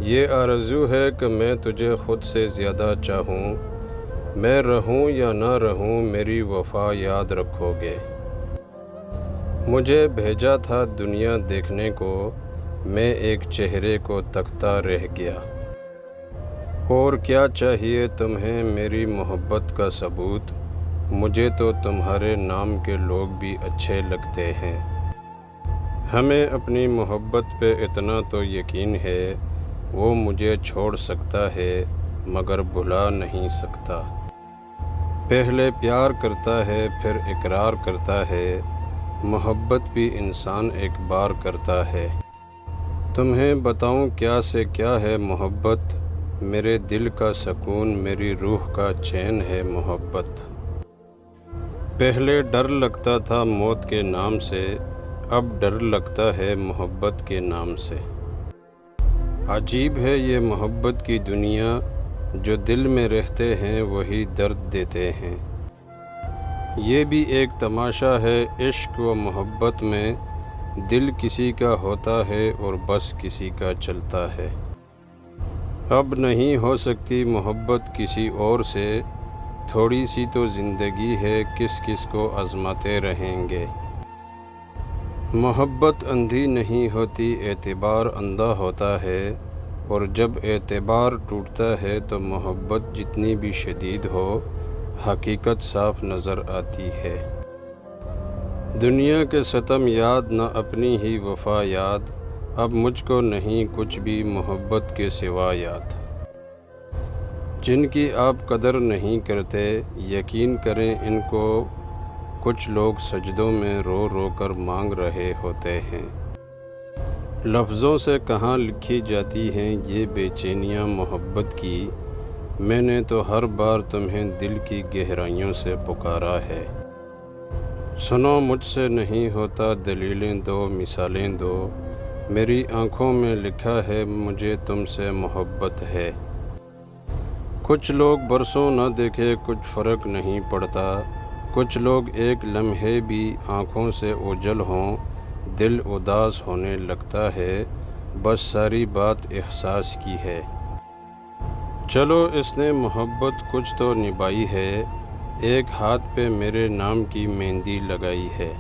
یہ آرزو ہے کہ میں تجھے خود سے زیادہ چاہوں، میں رہوں یا نہ رہوں میری وفا یاد رکھو گے۔ مجھے بھیجا تھا دنیا دیکھنے کو، میں ایک چہرے کو تکتا رہ گیا۔ اور کیا چاہیے تمہیں میری محبت کا ثبوت، مجھے تو تمہارے نام کے لوگ بھی اچھے لگتے ہیں۔ ہمیں اپنی محبت پہ اتنا تو یقین ہے، وہ مجھے چھوڑ سکتا ہے مگر بھلا نہیں سکتا۔ پہلے پیار کرتا ہے پھر اقرار کرتا ہے، محبت بھی انسان ایک بار کرتا ہے۔ تمہیں بتاؤں کیا سے کیا ہے محبت، میرے دل کا سکون میری روح کا چین ہے محبت۔ پہلے ڈر لگتا تھا موت کے نام سے، اب ڈر لگتا ہے محبت کے نام سے۔ عجیب ہے یہ محبت کی دنیا، جو دل میں رہتے ہیں وہی درد دیتے ہیں۔ یہ بھی ایک تماشا ہے عشق و محبت میں، دل کسی کا ہوتا ہے اور بس کسی کا چلتا ہے۔ اب نہیں ہو سکتی محبت کسی اور سے، تھوڑی سی تو زندگی ہے کس کس کو آزماتے رہیں گے۔ محبت اندھی نہیں ہوتی اعتبار اندھا ہوتا ہے، اور جب اعتبار ٹوٹتا ہے تو محبت جتنی بھی شدید ہو حقیقت صاف نظر آتی ہے۔ دنیا کے ستم یاد نہ اپنی ہی وفا یاد، اب مجھ کو نہیں کچھ بھی محبت کے سوا یاد۔ جن کی آپ قدر نہیں کرتے یقین کریں ان کو، کچھ لوگ سجدوں میں رو رو کر مانگ رہے ہوتے ہیں۔ لفظوں سے کہاں لکھی جاتی ہیں یہ بے چینیاں محبت کی، میں نے تو ہر بار تمہیں دل کی گہرائیوں سے پکارا ہے۔ سنو مجھ سے نہیں ہوتا دلیلیں دو مثالیں دو، میری آنکھوں میں لکھا ہے مجھے تم سے محبت ہے۔ کچھ لوگ برسوں نہ دیکھے کچھ فرق نہیں پڑتا، کچھ لوگ ایک لمحے بھی آنکھوں سے اوجھل ہوں دل اداس ہونے لگتا ہے، بس ساری بات احساس کی ہے۔ چلو اس نے محبت کچھ تو نبھائی ہے، ایک ہاتھ پہ میرے نام کی مہندی لگائی ہے۔